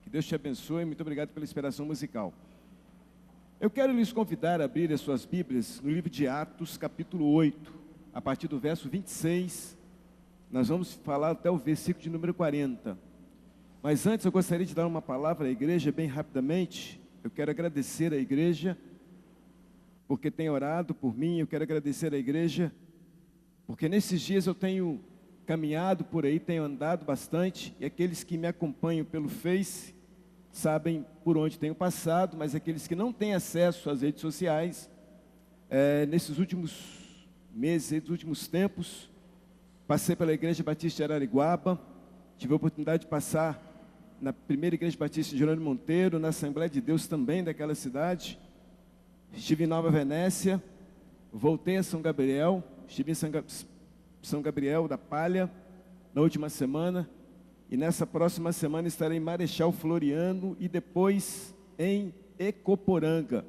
Que Deus te abençoe. Muito obrigado pela inspiração musical. Eu quero lhes convidar a abrir as suas Bíblias no livro de Atos, capítulo 8, a partir do verso 26. Nós vamos falar até o versículo de número 40. Mas antes eu gostaria de dar uma palavra à igreja bem rapidamente. Eu quero agradecer à igreja, porque tem orado por mim. Eu quero agradecer à igreja, porque nesses dias eu tenho caminhado por aí, tenho andado bastante, e aqueles que me acompanham pelo Face sabem por onde tenho passado, mas aqueles que não têm acesso às redes sociais, nesses últimos meses, nesses últimos tempos, passei pela Igreja Batista de Arariguaba, tive a oportunidade de passar na primeira Igreja Batista de Jerônimo Monteiro, na Assembleia de Deus também daquela cidade, estive em Nova Venécia, voltei a São Gabriel, estive em São Gabriel da Palha na última semana, e nessa próxima semana estarei em Marechal Floriano e depois em Ecoporanga,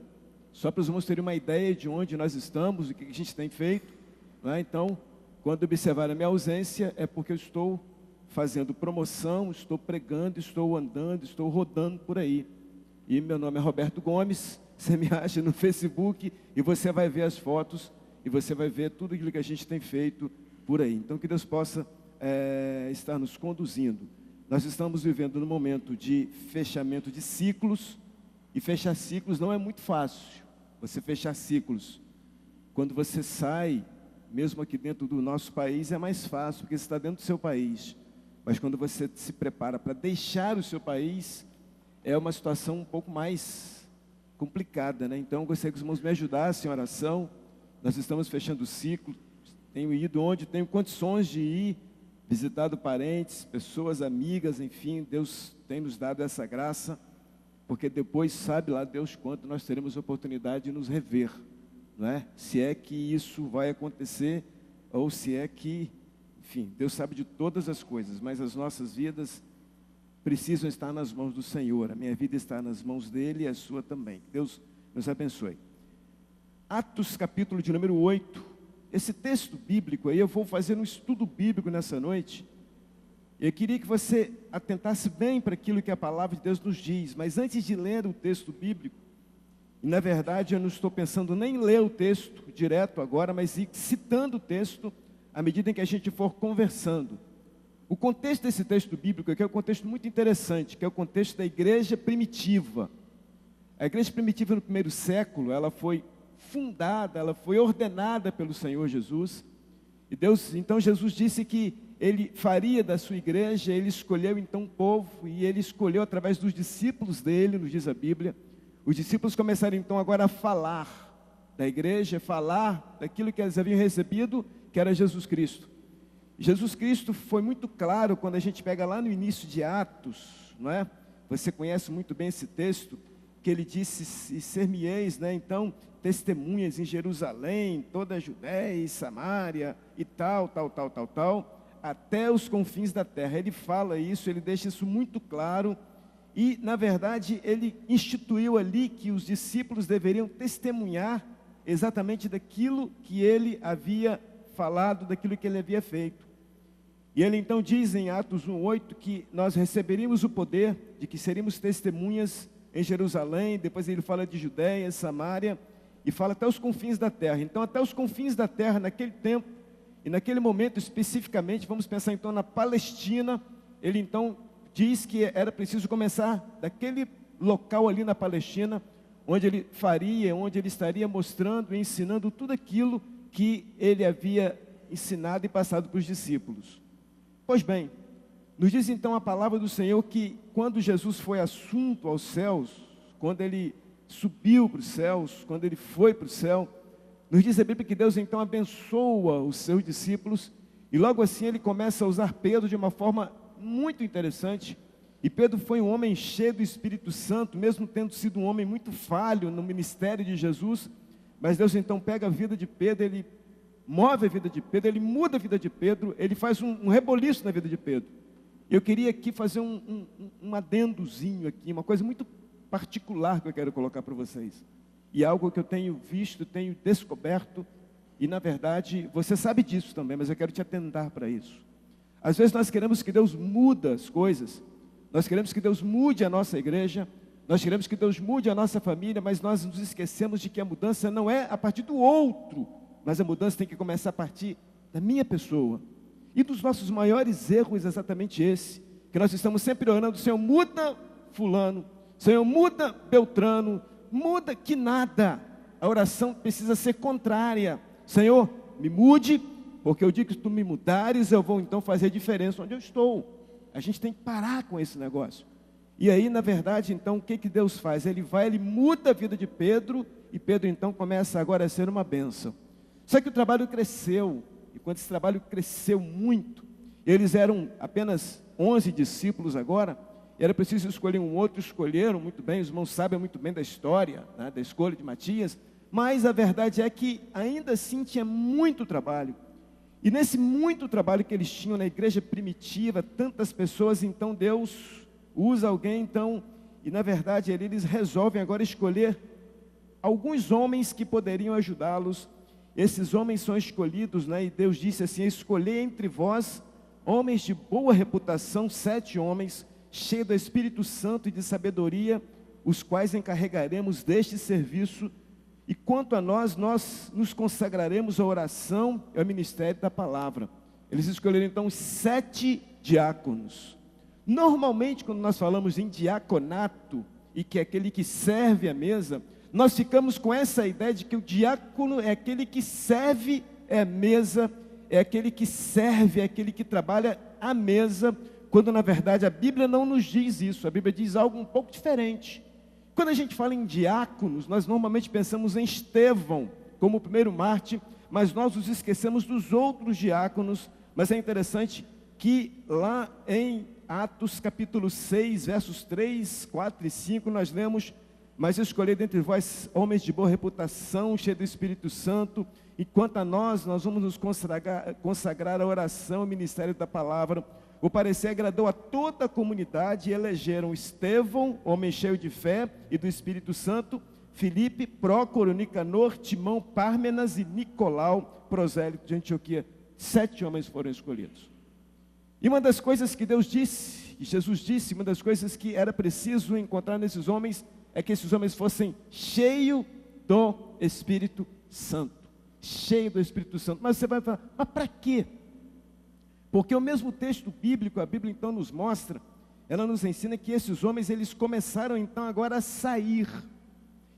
só para os irmãos terem uma ideia de onde nós estamos, o que a gente tem feito, não é? Então, quando observar a minha ausência, é porque eu estou fazendo promoção, estou pregando, estou andando, estou rodando por aí. E meu nome é Roberto Gomes, você me acha no Facebook e você vai ver as fotos e você vai ver tudo aquilo que a gente tem feito por aí. Então, que Deus possa estar nos conduzindo. Nós estamos vivendo num momento de fechamento de ciclos, e fechar ciclos não é muito fácil. Você fechar ciclos, quando você sai, mesmo aqui dentro do nosso país, é mais fácil, porque você está dentro do seu país. Mas quando você se prepara para deixar o seu país, é uma situação um pouco mais complicada, né? Então, eu gostaria que os irmãos me ajudassem em oração. Nós estamos fechando o ciclo. Tenho ido onde tenho condições de ir, visitado parentes, pessoas, amigas, enfim, Deus tem nos dado essa graça, porque depois sabe lá Deus quanto nós teremos oportunidade de nos rever, não é? Se é que isso vai acontecer, ou se é que, enfim, Deus sabe de todas as coisas, mas as nossas vidas precisam estar nas mãos do Senhor. A minha vida está nas mãos dEle e a sua também. Deus nos abençoe. Atos capítulo de número 8. Esse texto bíblico aí, eu vou fazer um estudo bíblico nessa noite. Eu queria que você atentasse bem para aquilo que a palavra de Deus nos diz. Mas antes de ler o texto bíblico, e na verdade eu não estou pensando nem em ler o texto direto agora, mas ir citando o texto à medida em que a gente for conversando. O contexto desse texto bíblico aqui é um contexto muito interessante, que é o contexto da igreja primitiva. A igreja primitiva no primeiro século, ela foi fundada, ela foi ordenada pelo Senhor Jesus, e Deus, então Jesus disse que Ele faria da sua igreja, Ele escolheu então um povo, e Ele escolheu através dos discípulos dEle, nos diz a Bíblia. Os discípulos começaram então agora a falar da igreja, falar daquilo que eles haviam recebido, que era Jesus Cristo. Jesus Cristo foi muito claro quando a gente pega lá no início de Atos, não é? Você conhece muito bem esse texto, que Ele disse, e ser-me-eis, né? Então, testemunhas em Jerusalém, toda a Judéia e Samaria, e tal, até os confins da terra. Ele fala isso, Ele deixa isso muito claro, e na verdade Ele instituiu ali que os discípulos deveriam testemunhar exatamente daquilo que Ele havia falado, daquilo que Ele havia feito. E Ele então diz em Atos 1:8 que nós receberíamos o poder de que seríamos testemunhas em Jerusalém. Depois Ele fala de Judéia, Samaria, e fala até os confins da terra. Então, até os confins da terra, naquele tempo, e naquele momento especificamente, vamos pensar então na Palestina. Ele então diz que era preciso começar daquele local ali na Palestina, onde Ele faria, onde Ele estaria mostrando e ensinando tudo aquilo que Ele havia ensinado e passado para os discípulos. Pois bem, nos diz então a palavra do Senhor que quando Jesus foi assunto aos céus, quando Ele subiu para os céus, quando Ele foi para o céu, nos diz a Bíblia que Deus então abençoa os seus discípulos, e logo assim Ele começa a usar Pedro de uma forma muito interessante. E Pedro foi um homem cheio do Espírito Santo, mesmo tendo sido um homem muito falho no ministério de Jesus, mas Deus então pega a vida de Pedro, Ele move a vida de Pedro, Ele muda a vida de Pedro, Ele faz um reboliço na vida de Pedro. Eu queria aqui fazer um adendozinho aqui, uma coisa muito particular que eu quero colocar para vocês. E algo que eu tenho visto, tenho descoberto, e na verdade, você sabe disso também, mas eu quero te atentar para isso. Às vezes nós queremos que Deus muda as coisas, nós queremos que Deus mude a nossa igreja, nós queremos que Deus mude a nossa família, mas nós nos esquecemos de que a mudança não é a partir do outro, mas a mudança tem que começar a partir da minha pessoa. E dos nossos maiores erros é exatamente esse, que nós estamos sempre orando: Senhor, muda fulano, Senhor, muda Beltrano, muda que nada. A oração precisa ser contrária: Senhor, me mude, porque eu digo que se tu me mudares, eu vou então fazer diferença onde eu estou. A gente tem que parar com esse negócio. E aí, na verdade, então, o que Deus faz? Ele muda a vida de Pedro, e Pedro então começa agora a ser uma bênção. Só que o trabalho cresceu, e quando esse trabalho cresceu muito, eles eram apenas 11 discípulos agora, era preciso escolher um outro, escolheram muito bem, os irmãos sabem muito bem da história, né, da escolha de Matias, mas a verdade é que ainda assim tinha muito trabalho. E nesse muito trabalho que eles tinham na igreja primitiva, tantas pessoas, então Deus usa alguém, então, e na verdade eles resolvem agora escolher alguns homens que poderiam ajudá-los. Esses homens são escolhidos, né? E Deus disse assim: escolhei entre vós homens de boa reputação, 7 homens, cheios do Espírito Santo e de sabedoria, os quais encarregaremos deste serviço. E quanto a nós nos consagraremos à oração e ao ministério da palavra. Eles escolheram então os 7 diáconos. Normalmente, quando nós falamos em diaconato, e que é aquele que serve a mesa, nós ficamos com essa ideia de que o diácono é aquele que serve a mesa, é aquele que serve, é aquele que trabalha a mesa, quando na verdade a Bíblia não nos diz isso. A Bíblia diz algo um pouco diferente. Quando a gente fala em diáconos, nós normalmente pensamos em Estevão como o primeiro mártir, mas nós nos esquecemos dos outros diáconos. Mas é interessante que lá em Atos capítulo 6, versos 3, 4 e 5, nós lemos: mas escolhei dentre vós homens de boa reputação, cheios do Espírito Santo, e quanto a nós vamos nos consagrar à oração e ministério da palavra. O parecer agradou a toda a comunidade, e elegeram Estevão, homem cheio de fé e do Espírito Santo, Filipe, Prócoro, Nicanor, Timão, Pármenas e Nicolau, prosélito de Antioquia. 7 homens foram escolhidos. E uma das coisas que Deus disse, e Jesus disse, uma das coisas que era preciso encontrar nesses homens, é que esses homens fossem cheios do Espírito Santo. Cheio do Espírito Santo. Mas você vai falar: mas para quê? Porque o mesmo texto bíblico, a Bíblia então nos mostra, ela nos ensina que esses homens, eles começaram então agora a sair.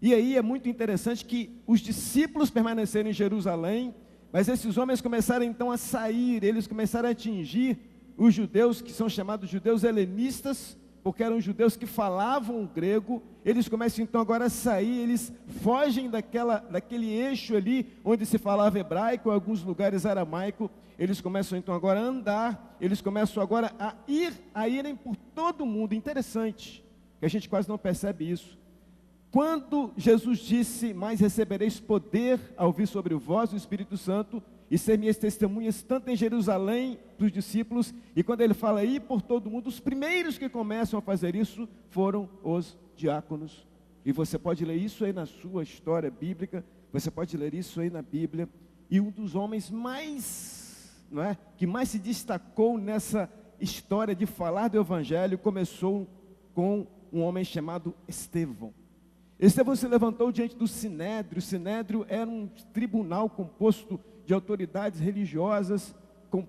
E aí é muito interessante que os discípulos permaneceram em Jerusalém, mas esses homens começaram então a sair, eles começaram a atingir os judeus, que são chamados judeus helenistas, porque eram judeus que falavam o grego. Eles começam então agora a sair, eles fogem daquele eixo ali, onde se falava hebraico, em alguns lugares aramaico. Eles começam então agora a andar, eles começam agora a irem por todo o mundo. Interessante, que a gente quase não percebe isso. Quando Jesus disse: mas recebereis poder ao vir sobre vós o Espírito Santo, e ser minhas testemunhas, tanto em Jerusalém, dos discípulos, e quando ele fala ir por todo mundo, os primeiros que começam a fazer isso foram os diáconos. E você pode ler isso aí na sua história bíblica, você pode ler isso aí na Bíblia. E um dos homens que mais se destacou nessa história de falar do Evangelho, começou com um homem chamado Estevão. Estevão se levantou diante do Sinédrio. O Sinédrio era um tribunal composto de autoridades religiosas,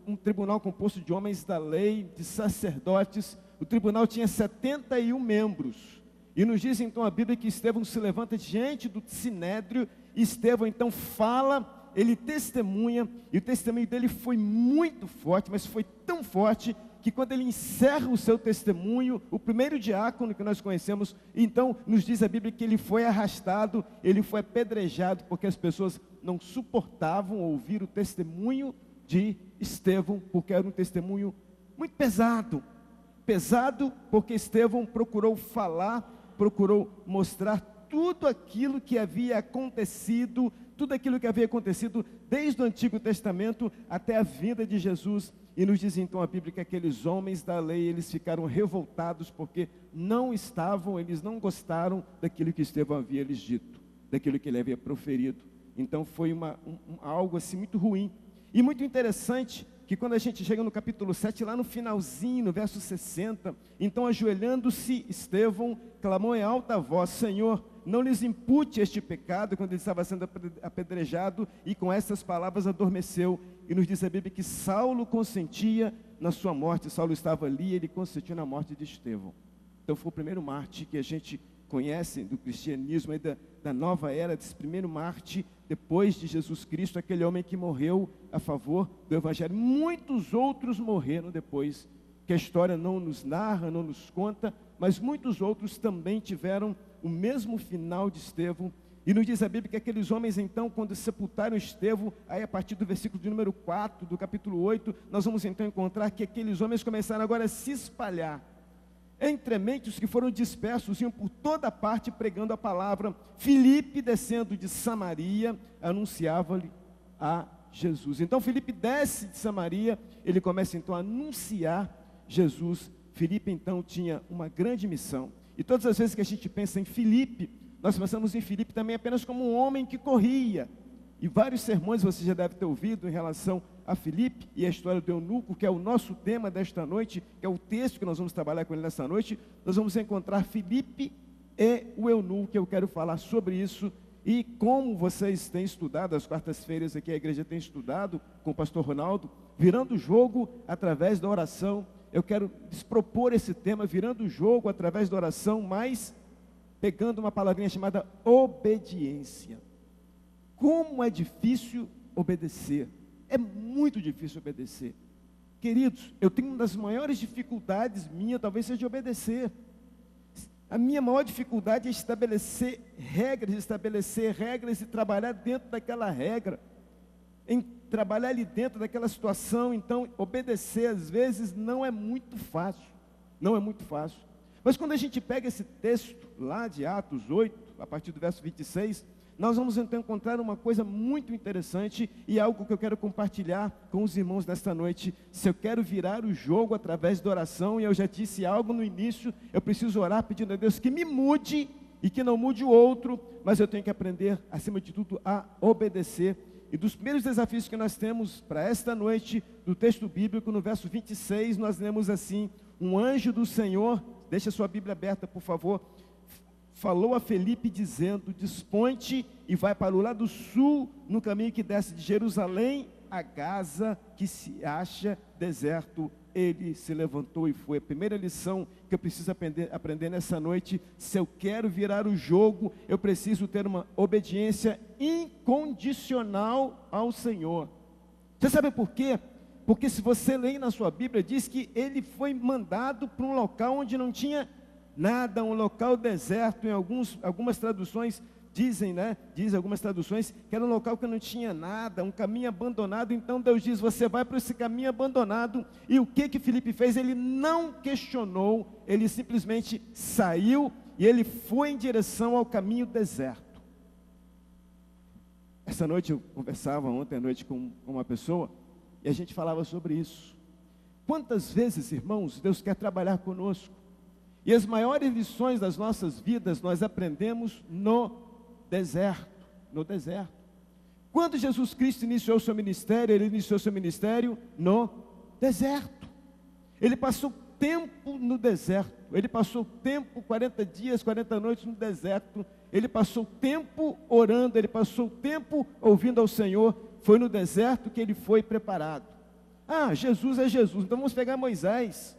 um tribunal composto de homens da lei, de sacerdotes. O tribunal tinha 71 membros. E nos diz então a Bíblia que Estevão se levanta diante do Sinédrio, e Estevão então fala, ele testemunha, e o testemunho dele foi muito forte, mas foi tão forte que quando ele encerra o seu testemunho, o primeiro diácono que nós conhecemos, então nos diz a Bíblia que ele foi arrastado, ele foi apedrejado, porque as pessoas não suportavam ouvir o testemunho de Estevão, porque era um testemunho muito pesado. Pesado porque Estevão procurou falar, procurou mostrar tudo aquilo que havia acontecido, desde o Antigo Testamento até a vinda de Jesus. E nos diz então a Bíblia que aqueles homens da lei, eles ficaram revoltados, porque eles não gostaram daquilo que Estevão havia lhes dito, daquilo que ele havia proferido. Então foi algo assim muito ruim. E muito interessante, que quando a gente chega no capítulo 7, lá no finalzinho, no verso 60, então ajoelhando-se Estevão, clamou em alta voz: Senhor, não lhes impute este pecado, quando ele estava sendo apedrejado, e com essas palavras adormeceu. E nos diz a Bíblia que Saulo consentia na sua morte. Saulo estava ali, ele consentiu na morte de Estevão. Então foi o primeiro mártir que a gente conhece do cristianismo, aí da nova era, desse primeiro mártir, depois de Jesus Cristo, aquele homem que morreu a favor do Evangelho. Muitos outros morreram depois, que a história não nos narra, não nos conta, mas muitos outros também tiveram o mesmo final de Estevão. E nos diz a Bíblia que aqueles homens, então, quando sepultaram Estevão, aí a partir do versículo de número 4, do capítulo 8, nós vamos então encontrar que aqueles homens começaram agora a se espalhar. Entremente os que foram dispersos iam por toda parte pregando a palavra. Filipe, descendo de Samaria, anunciava-lhe a Jesus. Então Filipe desce de Samaria, ele começa então a anunciar Jesus. Filipe então tinha uma grande missão. E todas as vezes que a gente pensa em Filipe, nós pensamos em Filipe também apenas como um homem que corria. E vários sermões você já deve ter ouvido em relação a Filipe e a história do eunuco, que é o nosso tema desta noite, que é o texto que nós vamos trabalhar com ele nesta noite. Nós vamos encontrar Filipe e o eunuco, que eu quero falar sobre isso. E como vocês têm estudado, as quartas-feiras aqui a igreja tem estudado com o pastor Ronaldo, virando o jogo através da oração. Eu quero lhes propor esse tema, virando o jogo através da oração, mas pegando uma palavrinha chamada obediência. Como é difícil obedecer. É muito difícil obedecer. Queridos, eu tenho uma das maiores dificuldades minha, talvez seja obedecer. A minha maior dificuldade é estabelecer regras e trabalhar dentro daquela regra. Em trabalhar ali dentro daquela situação. Então, obedecer às vezes não é muito fácil. Não é muito fácil. Mas quando a gente pega esse texto lá de Atos 8, a partir do verso 26, nós vamos então encontrar uma coisa muito interessante e algo que eu quero compartilhar com os irmãos nesta noite. Se eu quero virar o jogo através da oração, e eu já disse algo no início, eu preciso orar pedindo a Deus que me mude e que não mude o outro, mas eu tenho que aprender, acima de tudo, a obedecer. E dos primeiros desafios que nós temos para esta noite, do texto bíblico, no verso 26, nós lemos assim: um anjo do Senhor, deixa a sua Bíblia aberta, por favor, falou a Felipe dizendo: dispõe-te e vai para o lado sul, no caminho que desce de Jerusalém a Gaza, que se acha deserto. Ele se levantou e foi. A primeira lição que eu preciso aprender nessa noite: se eu quero virar o jogo, eu preciso ter uma obediência incondicional ao Senhor. Você sabe por quê? Porque se você ler na sua Bíblia, diz que ele foi mandado para um local onde não tinha nada, um local deserto. Em algumas traduções dizem, diz algumas traduções, que era um local que não tinha nada, um caminho abandonado. Então Deus diz: você vai para esse caminho abandonado. E o que Filipe fez? Ele não questionou, ele simplesmente saiu e ele foi em direção ao caminho deserto. Essa noite eu conversava ontem à noite com uma pessoa e a gente falava sobre isso. Quantas vezes, irmãos, Deus quer trabalhar conosco? E as maiores lições das nossas vidas nós aprendemos no deserto. No deserto. Quando Jesus Cristo iniciou seu ministério, ele iniciou seu ministério no deserto. Ele passou tempo no deserto. Ele passou tempo, 40 dias, 40 noites no deserto. Ele passou tempo orando, ele passou tempo ouvindo ao Senhor. Foi no deserto que ele foi preparado. Ah, Jesus é Jesus. Então vamos pegar Moisés.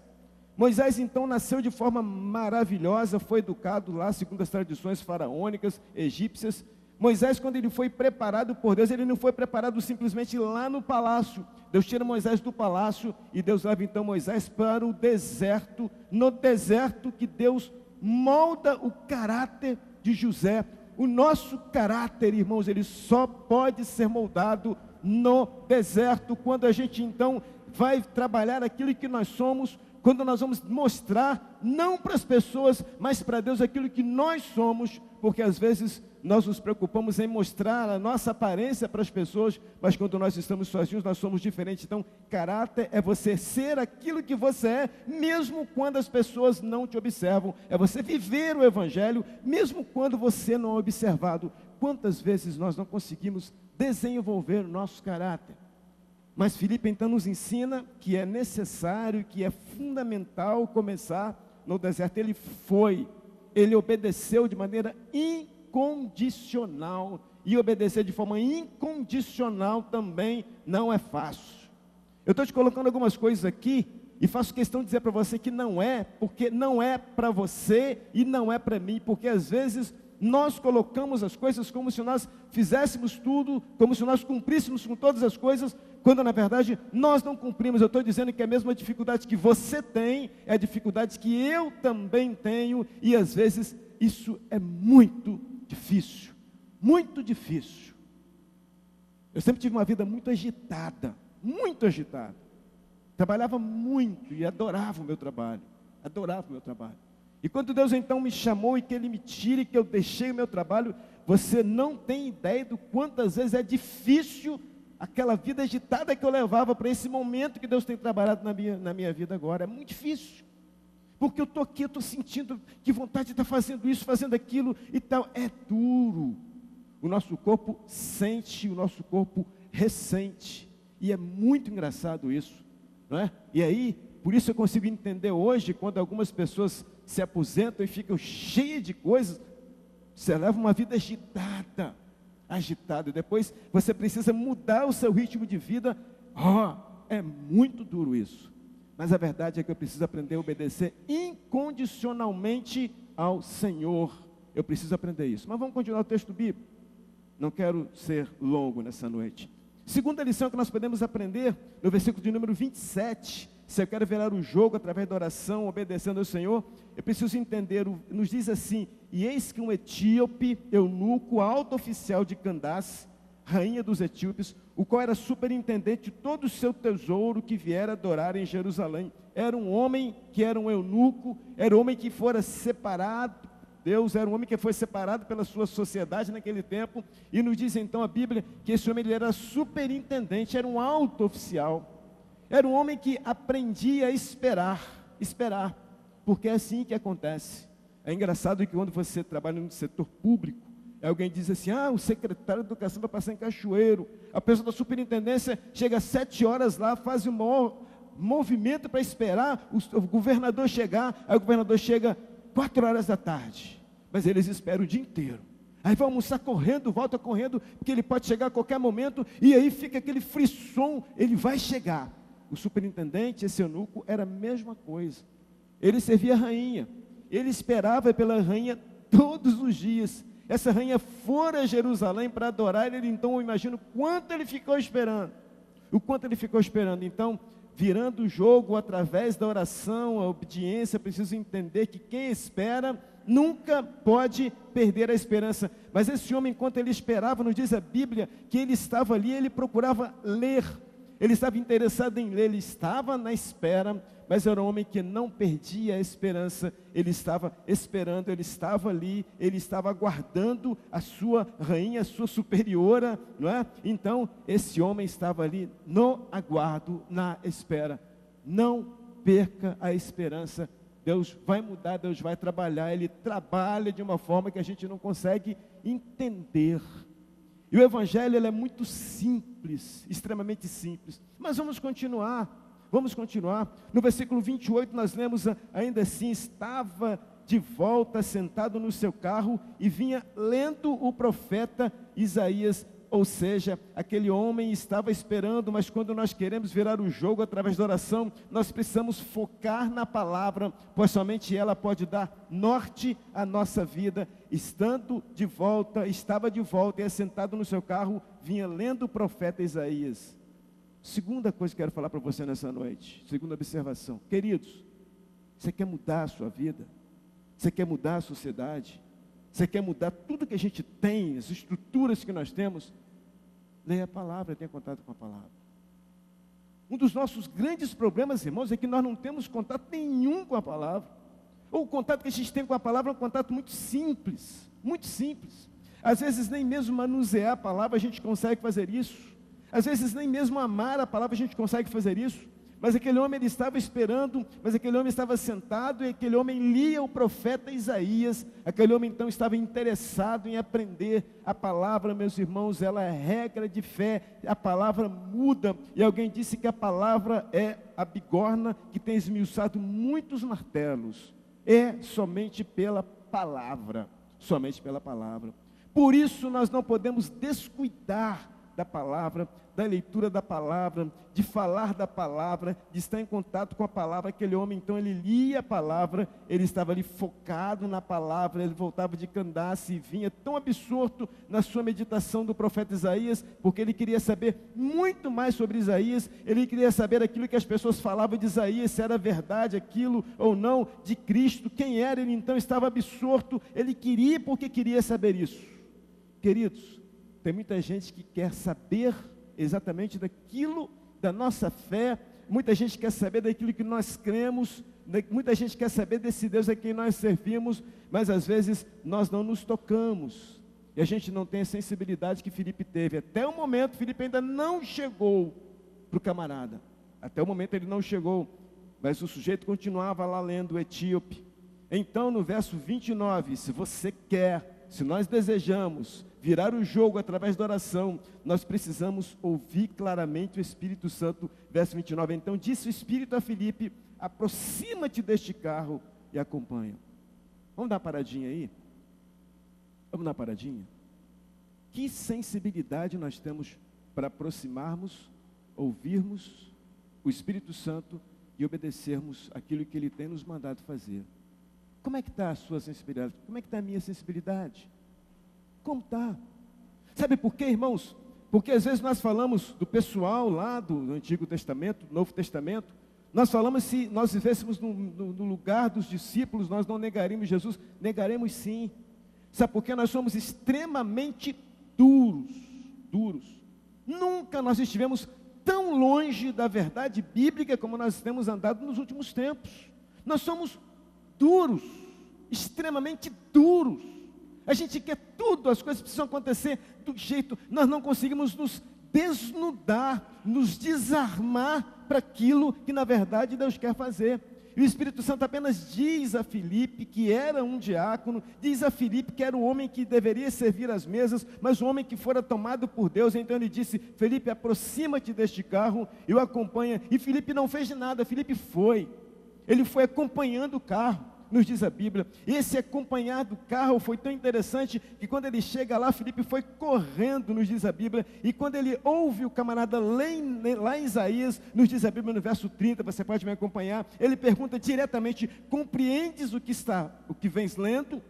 Moisés então nasceu de forma maravilhosa, foi educado lá segundo as tradições faraônicas, egípcias. Moisés, quando ele foi preparado por Deus, ele não foi preparado simplesmente lá no palácio. Deus tira Moisés do palácio e Deus leva então Moisés para o deserto. No deserto que Deus molda o caráter de José. O nosso caráter, irmãos, ele só pode ser moldado no deserto, quando a gente então vai trabalhar aquilo que nós somos, quando nós vamos mostrar, não para as pessoas, mas para Deus aquilo que nós somos, porque às vezes nós nos preocupamos em mostrar a nossa aparência para as pessoas, mas quando nós estamos sozinhos, nós somos diferentes. Então, caráter é você ser aquilo que você é, mesmo quando as pessoas não te observam. É você viver o Evangelho, mesmo quando você não é observado. Quantas vezes nós não conseguimos desenvolver o nosso caráter? Mas Filipe então nos ensina que é necessário, que é fundamental começar no deserto. Ele obedeceu de maneira incondicional. E obedecer de forma incondicional também não é fácil. Eu estou te colocando algumas coisas aqui e faço questão de dizer para você que não é, porque não é para você e não é para mim, porque às vezes nós colocamos as coisas como se nós fizéssemos tudo, como se nós cumpríssemos com todas as coisas, quando na verdade nós não cumprimos. Eu estou dizendo que a mesma dificuldade que você tem é a dificuldade que eu também tenho, e às vezes isso é muito difícil, muito difícil. Eu sempre tive uma vida muito agitada, trabalhava muito e adorava o meu trabalho, E quando Deus então me chamou e que Ele me tire, que eu deixei o meu trabalho, você não tem ideia do quantas vezes é difícil aquela vida agitada que eu levava para esse momento que Deus tem trabalhado na minha vida agora. É muito difícil, porque eu estou aqui, eu estou sentindo que vontade de estar fazendo isso, fazendo aquilo e tal. É duro. O nosso corpo sente, o nosso corpo ressente. E é muito engraçado isso, não é? E aí, por isso eu consigo entender hoje, quando algumas pessoas se aposentam e ficam cheias de coisas, você leva uma vida agitada, e depois você precisa mudar o seu ritmo de vida. É muito duro isso, mas a verdade é que eu preciso aprender a obedecer incondicionalmente ao Senhor. Eu preciso aprender isso, mas vamos continuar o texto bíblico. Não quero ser longo nessa noite. Segunda lição que nós podemos aprender, no versículo de número 27, se eu quero virar o jogo através da oração, obedecendo ao Senhor, eu preciso entender, nos diz assim: e eis que um etíope, eunuco, alto oficial de Candace, rainha dos etíopes, o qual era superintendente de todo o seu tesouro que viera adorar em Jerusalém. Era um homem que era um eunuco, era um homem que fora separado, Deus era um homem que foi separado pela sua sociedade naquele tempo, e nos diz então a Bíblia que esse homem ele era superintendente, era um alto oficial, era um homem que aprendia a esperar, porque é assim que acontece. É engraçado que quando você trabalha no setor público, alguém diz assim: o secretário de educação vai passar em Cachoeiro, a pessoa da superintendência chega às 7 horas lá, faz um maior movimento para esperar o governador chegar, aí o governador chega 4 horas da tarde, mas eles esperam o dia inteiro, aí vão almoçar correndo, volta correndo, porque ele pode chegar a qualquer momento, e aí fica aquele frisson, ele vai chegar. O superintendente, esse eunuco, era a mesma coisa, ele servia a rainha, ele esperava pela rainha todos os dias. Essa rainha fora a Jerusalém para adorar ele, então eu imagino quanto ele ficou esperando, então, virando o jogo através da oração, a obediência, preciso entender que quem espera nunca pode perder a esperança. Mas esse homem, enquanto ele esperava, nos diz a Bíblia, que ele estava ali, ele procurava ler, ele estava interessado em ler, ele estava na espera, mas era um homem que não perdia a esperança, ele estava esperando, ele estava ali, ele estava aguardando a sua rainha, a sua superiora, não é? Então, esse homem estava ali no aguardo, na espera. Não perca a esperança, Deus vai mudar, Deus vai trabalhar, Ele trabalha de uma forma que a gente não consegue entender. E o Evangelho ele é muito simples, extremamente simples, mas vamos continuar. No versículo 28 nós lemos ainda assim: estava de volta sentado no seu carro e vinha lendo o profeta Isaías. Ou seja, aquele homem estava esperando, mas quando nós queremos virar o jogo através da oração, nós precisamos focar na palavra, pois somente ela pode dar norte à nossa vida. Estava de volta e assentado no seu carro, vinha lendo o profeta Isaías. Segunda coisa que quero falar para você nessa noite, segunda observação. Queridos, você quer mudar a sua vida? Você quer mudar a sociedade? Você quer mudar tudo que a gente tem, as estruturas que nós temos? Leia a palavra, tenha contato com a palavra. Um dos nossos grandes problemas, irmãos, é que nós não temos contato nenhum com a palavra. Ou o contato que a gente tem com a palavra é um contato muito simples, muito simples. Às vezes nem mesmo manusear a palavra a gente consegue fazer isso. Às vezes nem mesmo amar a palavra a gente consegue fazer isso. mas aquele homem ele estava esperando, mas aquele homem estava sentado e aquele homem lia o profeta Isaías. Aquele homem então estava interessado em aprender a palavra, meus irmãos, ela é regra de fé, a palavra muda, e alguém disse que a palavra é a bigorna que tem esmiuçado muitos martelos, é somente pela palavra, somente pela palavra. Por isso nós não podemos descuidar da palavra, da leitura da palavra, de falar da palavra, de estar em contato com a palavra. Aquele homem, então, ele lia a palavra, ele estava ali focado na palavra, ele voltava de Candace e vinha tão absorto na sua meditação do profeta Isaías, porque ele queria saber muito mais sobre Isaías, ele queria saber aquilo que as pessoas falavam de Isaías, se era verdade aquilo ou não, de Cristo, quem era. Ele então estava absorto, ele queria porque queria saber isso. Queridos, tem muita gente que quer saber exatamente daquilo, da nossa fé, muita gente quer saber daquilo que nós cremos, muita gente quer saber desse Deus a quem nós servimos, mas às vezes nós não nos tocamos, e a gente não tem a sensibilidade que Filipe teve. Até o momento, Filipe ainda não chegou para o camarada, até o momento ele não chegou, mas o sujeito continuava lá lendo o etíope. Então no verso 29, se você quer, se nós desejamos virar o jogo através da oração, nós precisamos ouvir claramente o Espírito Santo. Verso 29, então disse o Espírito a Filipe: aproxima-te deste carro e acompanha. Vamos dar uma paradinha aí? Vamos dar uma paradinha? Que sensibilidade nós temos para aproximarmos, ouvirmos o Espírito Santo e obedecermos aquilo que Ele tem nos mandado fazer. Como é que está a sua sensibilidade? Como é que está a minha sensibilidade? Como está? Sabe por quê, irmãos? Porque às vezes nós falamos do pessoal lá do Antigo Testamento, do Novo Testamento, nós falamos, se nós vivêssemos no lugar dos discípulos, nós não negaríamos Jesus. Negaremos sim. Sabe por quê? Nós somos extremamente duros. Nunca nós estivemos tão longe da verdade bíblica como nós temos andado nos últimos tempos. Nós somos duros, extremamente duros. A gente quer tudo, as coisas precisam acontecer do jeito, nós não conseguimos nos desnudar, nos desarmar para aquilo que na verdade Deus quer fazer. E o Espírito Santo apenas diz a Filipe que era um diácono, diz a Filipe que era um homem que deveria servir às mesas, mas um homem que fora tomado por Deus. Então ele disse: Filipe, aproxima-te deste carro e o acompanha. E Filipe não fez nada, Filipe foi. Ele foi acompanhando o carro, nos diz a Bíblia. Esse acompanhar do carro foi tão interessante que quando ele chega lá, Filipe foi correndo, nos diz a Bíblia. E quando ele ouve o camarada lá em Isaías, nos diz a Bíblia no verso 30, você pode me acompanhar, ele pergunta diretamente: compreendes o que vens lendo?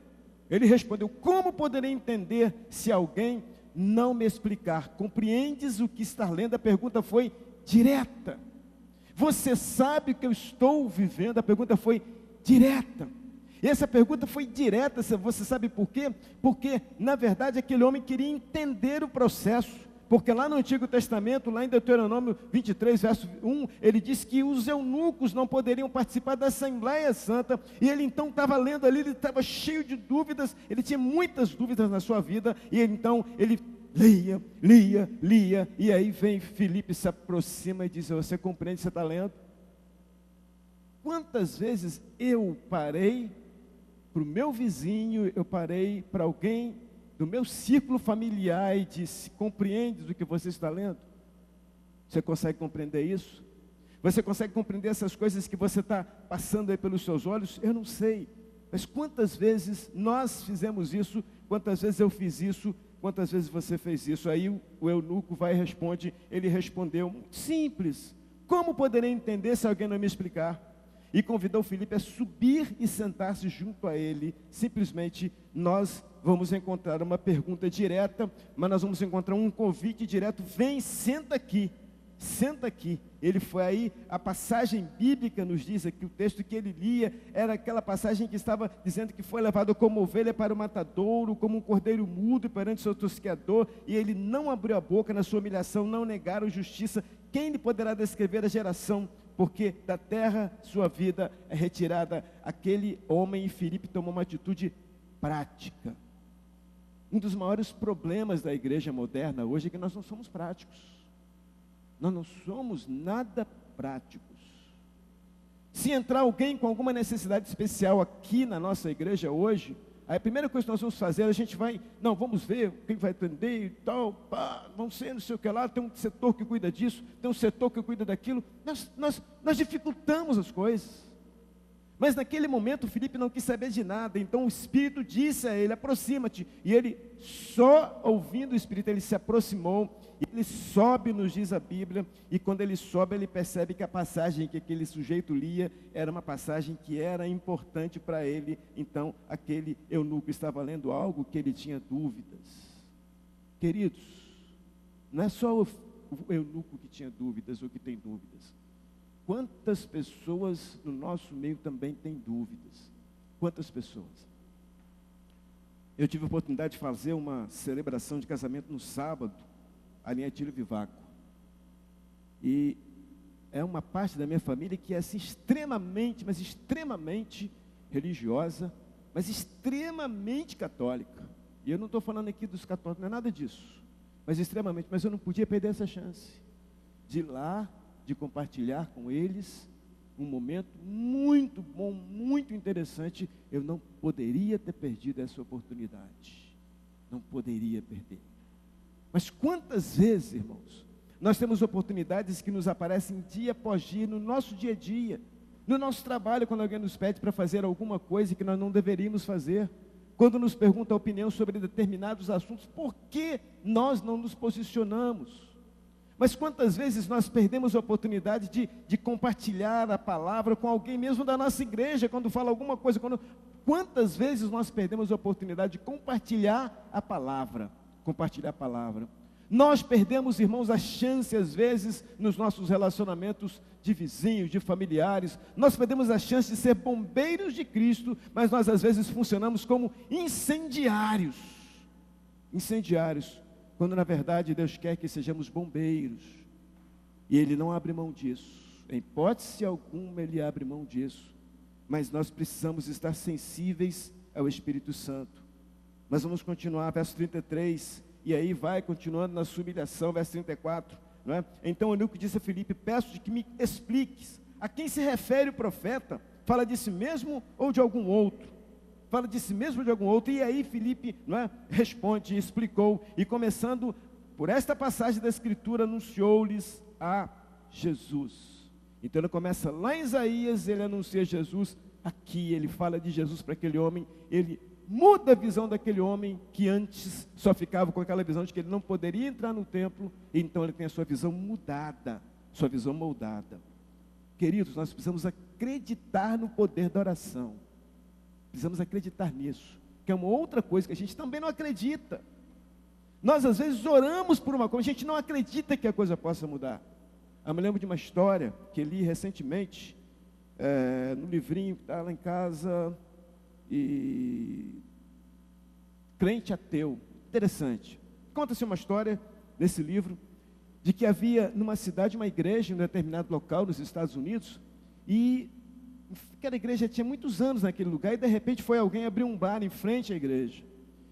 Ele respondeu: como poderei entender se alguém não me explicar? Compreendes o que está lendo? A pergunta foi direta. Você sabe o que eu estou vivendo? A pergunta foi direta. E essa pergunta foi direta, você sabe por quê? Porque, na verdade, aquele homem queria entender o processo. Porque lá no Antigo Testamento, lá em Deuteronômio 23, verso 1, ele diz que os eunucos não poderiam participar da Assembleia Santa. E ele então estava lendo ali, ele estava cheio de dúvidas, ele tinha muitas dúvidas na sua vida. E então ele lia, e aí vem Filipe, se aproxima e diz: você compreende o que você está lendo? Quantas vezes eu parei para o meu vizinho, eu parei para alguém do meu círculo familiar e disse: compreendes o que você está lendo? Você consegue compreender isso? Você consegue compreender essas coisas que você está passando aí pelos seus olhos? Eu não sei, mas quantas vezes nós fizemos isso, quantas vezes eu fiz isso, quantas vezes você fez isso? Aí o eunuco vai e responde, ele respondeu, muito simples: como poderei entender se alguém não me explicar? E convidou Filipe a subir e sentar-se junto a ele. Simplesmente nós vamos encontrar uma pergunta direta, mas nós vamos encontrar um convite direto: vem, senta aqui, senta aqui. Ele foi aí, a passagem bíblica nos diz aqui, o texto que ele lia, era aquela passagem que estava dizendo que foi levado como ovelha para o matadouro, como um cordeiro mudo perante o seu tosqueador, e ele não abriu a boca na sua humilhação, não negaram justiça. Quem lhe poderá descrever a geração? Porque da terra sua vida é retirada. Aquele homem, Filipe, tomou uma atitude prática. Um dos maiores problemas da igreja moderna hoje é que nós não somos práticos. Nós não somos nada práticos. Se entrar alguém com alguma necessidade especial aqui na nossa igreja hoje, aí a primeira coisa que nós vamos fazer, a gente vai, não, vamos ver quem vai atender e tal, pá, vamos ser, não sei o que lá, tem um setor que cuida disso, tem um setor que cuida daquilo. Nós dificultamos as coisas. Mas naquele momento, Filipe não quis saber de nada, então o Espírito disse a ele, aproxima-te. E ele, só ouvindo o Espírito, ele se aproximou, e ele sobe, nos diz a Bíblia, e quando ele sobe, ele percebe que a passagem que aquele sujeito lia, era uma passagem que era importante para ele. Então, aquele eunuco estava lendo algo que ele tinha dúvidas. Queridos, não é só o eunuco que tinha dúvidas, ou que tem dúvidas. Quantas pessoas no nosso meio também têm dúvidas? Quantas pessoas? Eu tive a oportunidade de fazer uma celebração de casamento no sábado, ali em Atílio Vivaco. E é uma parte da minha família que é assim, extremamente, mas extremamente religiosa, mas extremamente católica. E eu não estou falando aqui dos católicos, não é nada disso. Mas extremamente, mas eu não podia perder essa chance de ir lá, de compartilhar com eles um momento muito bom, muito interessante. Eu não poderia ter perdido essa oportunidade. Não poderia perder. Mas quantas vezes, irmãos, nós temos oportunidades que nos aparecem dia após dia, no nosso dia a dia, no nosso trabalho, quando alguém nos pede para fazer alguma coisa que nós não deveríamos fazer, quando nos pergunta a opinião sobre determinados assuntos, por que nós não nos posicionamos? Mas quantas vezes nós perdemos a oportunidade de compartilhar a palavra com alguém mesmo da nossa igreja, quando fala alguma coisa, quantas vezes nós perdemos a oportunidade de compartilhar a palavra, Nós perdemos, irmãos, a chance, às vezes, nos nossos relacionamentos de vizinhos, de familiares, nós perdemos a chance de ser bombeiros de Cristo, mas nós, às vezes, funcionamos como incendiários, quando, na verdade, Deus quer que sejamos bombeiros, e Ele não abre mão disso, em hipótese alguma Ele abre mão disso, mas nós precisamos estar sensíveis ao Espírito Santo. Nós vamos continuar, verso 33, e aí vai continuando na sua humilhação, verso 34, não é? Então o eunuco disse a Filipe, peço-te que me expliques, a quem se refere o profeta? Fala de si mesmo ou de algum outro? Fala de si mesmo ou de algum outro? E aí Filipe, não é, responde, explicou, e começando por esta passagem da Escritura, anunciou-lhes a Jesus. Então ele começa lá em Isaías, ele anuncia Jesus, aqui ele fala de Jesus para aquele homem, ele muda a visão daquele homem que antes só ficava com aquela visão de que ele não poderia entrar no templo, então ele tem a sua visão mudada, sua visão moldada. Queridos, nós precisamos acreditar no poder da oração, precisamos acreditar nisso, que é uma outra coisa que a gente também não acredita. Nós às vezes oramos por uma coisa, a gente não acredita que a coisa possa mudar. Eu me lembro de uma história que li recentemente, no livrinho que está lá em casa, e crente ateu, interessante. Conta-se uma história nesse livro, de que havia numa cidade uma igreja em um determinado local nos Estados Unidos, e aquela igreja tinha muitos anos naquele lugar, e de repente foi alguém abrir um bar em frente à igreja,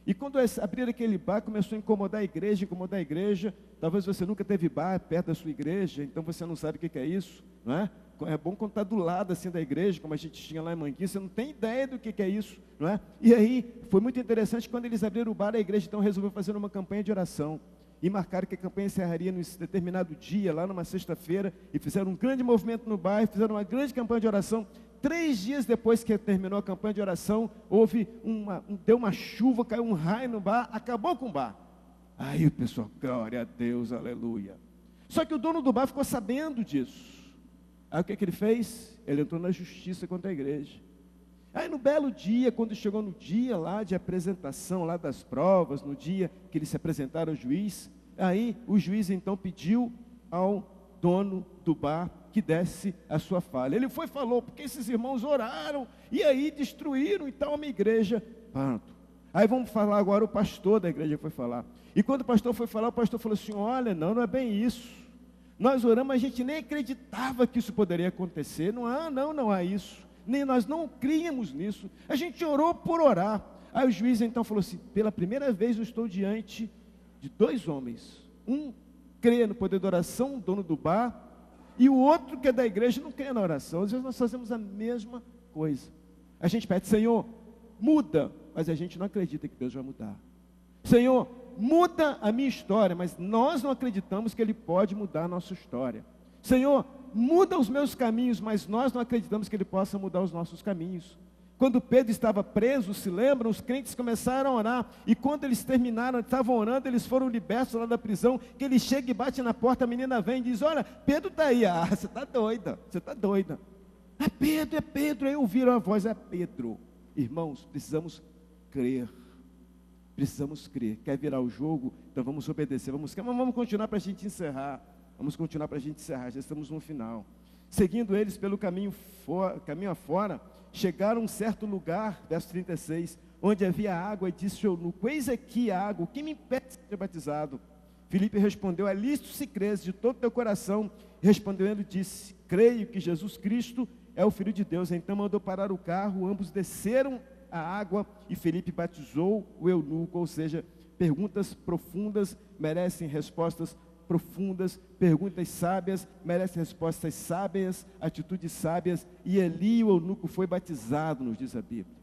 e quando abrir aquele bar, começou a incomodar a igreja. Talvez você nunca teve bar perto da sua igreja, então você não sabe o que é isso, não é? É bom quando está do lado assim da igreja, como a gente tinha lá em Manguinhos, você não tem ideia do que é isso, não é? E aí, foi muito interessante, quando eles abriram o bar, a igreja então resolveu fazer uma campanha de oração, e marcaram que a campanha encerraria nesse determinado dia, lá numa sexta-feira, e fizeram um grande movimento no bar, fizeram uma grande campanha de oração. 3 dias depois que terminou a campanha de oração, deu uma chuva, caiu um raio no bar, acabou com o bar. Aí o pessoal, glória a Deus, aleluia. Só que o dono do bar ficou sabendo disso. Aí o que ele fez? Ele entrou na justiça contra a igreja. Aí no belo dia, quando chegou no dia lá de apresentação, lá das provas, no dia que eles se apresentaram ao juiz, aí o juiz então pediu ao dono do bar que desse a sua falha. Ele foi e falou, porque esses irmãos oraram, e aí destruíram e tal a minha igreja. Pronto. Aí vamos falar agora, o pastor da igreja foi falar. E quando o pastor foi falar, o pastor falou assim, olha, não é bem isso. Nós oramos, mas a gente nem acreditava que isso poderia acontecer. Não há isso. Nem nós não críamos nisso. A gente orou por orar. Aí o juiz então falou assim, pela primeira vez eu estou diante de 2 homens. Um crê no poder da oração, dono do bar, e o outro que é da igreja não crê na oração. Às vezes nós fazemos a mesma coisa. A gente pede, Senhor, muda, mas a gente não acredita que Deus vai mudar. Senhor, muda a minha história, mas nós não acreditamos que Ele pode mudar a nossa história. Senhor, muda os meus caminhos, mas nós não acreditamos que Ele possa mudar os nossos caminhos. Quando Pedro estava preso, se lembram, os crentes começaram a orar, e quando eles terminaram, estavam orando, eles foram libertos lá da prisão, que ele chega e bate na porta, a menina vem e diz, olha, Pedro está aí. Ah, você está doida, você está doida. É Pedro, aí ouviram a voz, é Pedro. Irmãos, precisamos crer. Precisamos crer. Quer virar o jogo? Então vamos obedecer. Vamos continuar para a gente encerrar. Já estamos no final. Seguindo eles pelo caminho afora, chegaram a um certo lugar, verso 36, onde havia água, e disse o eunuco, eis aqui a água, o que me impede de ser batizado? Filipe respondeu, é lícito se crês de todo teu coração. Respondeu ele e disse, creio que Jesus Cristo é o Filho de Deus. Então mandou parar o carro, ambos desceram a água e Filipe batizou o eunuco. Ou seja, perguntas profundas merecem respostas profundas, perguntas sábias merecem respostas sábias, atitudes sábias. E ali o eunuco foi batizado, nos diz a Bíblia.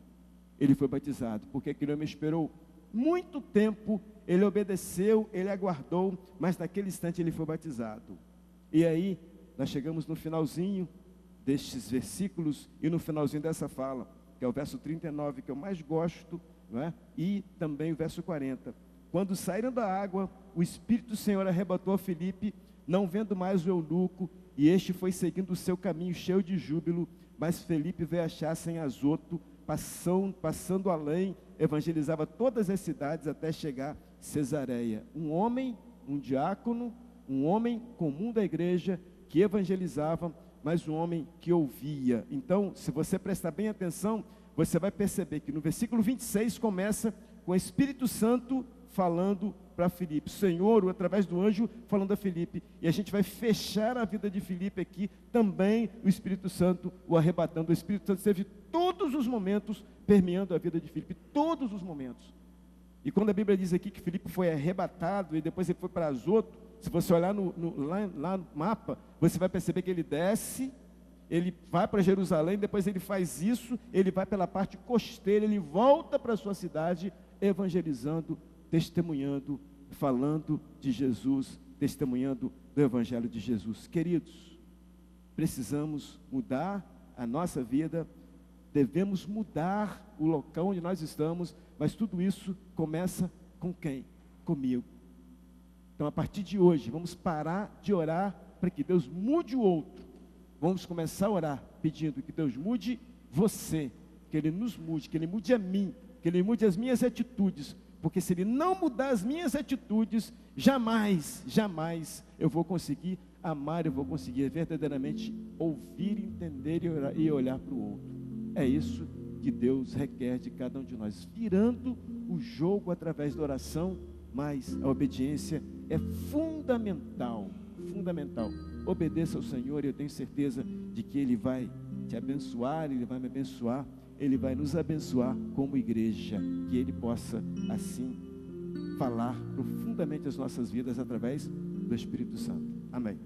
Ele foi batizado, porque aquele homem esperou muito tempo, ele obedeceu, ele aguardou, mas naquele instante ele foi batizado. E aí, nós chegamos no finalzinho destes versículos e no finalzinho dessa fala, que é o verso 39, que eu mais gosto, não é? E também o verso 40. Quando saíram da água, o Espírito do Senhor arrebatou a Filipe, não vendo mais o eunuco, e este foi seguindo o seu caminho cheio de júbilo, mas Filipe veio achar-se em Azoto, passando além, evangelizava todas as cidades até chegar a Cesareia. Um homem, um diácono, um homem comum da igreja, que evangelizava, mas um homem que ouvia. Então, se você prestar bem atenção, você vai perceber que no versículo 26 começa com o Espírito Santo falando para Filipe, Senhor, através do anjo falando a Filipe, e a gente vai fechar a vida de Filipe aqui, também o Espírito Santo o arrebatando. O Espírito Santo esteve todos os momentos permeando a vida de Filipe, todos os momentos. E quando a Bíblia diz aqui que Filipe foi arrebatado e depois ele foi para Azoto, se você olhar lá no mapa, você vai perceber que ele desce, ele vai para Jerusalém, depois ele faz isso, ele vai pela parte costeira, ele volta para a sua cidade, evangelizando, testemunhando, falando de Jesus, testemunhando do Evangelho de Jesus. Queridos, precisamos mudar a nossa vida, devemos mudar o local onde nós estamos, mas tudo isso começa com quem? Comigo. Então, a partir de hoje, vamos parar de orar para que Deus mude o outro. Vamos começar a orar pedindo que Deus mude você, que Ele nos mude, que Ele mude a mim, que Ele mude as minhas atitudes, porque se Ele não mudar as minhas atitudes, jamais eu vou conseguir amar, eu vou conseguir verdadeiramente ouvir, entender e olhar para o outro. É isso que Deus requer de cada um de nós, virando o jogo através da oração, mas a obediência é fundamental. Obedeça ao Senhor, e eu tenho certeza de que Ele vai te abençoar, Ele vai me abençoar, Ele vai nos abençoar como igreja, que Ele possa assim falar profundamente as nossas vidas através do Espírito Santo. Amém.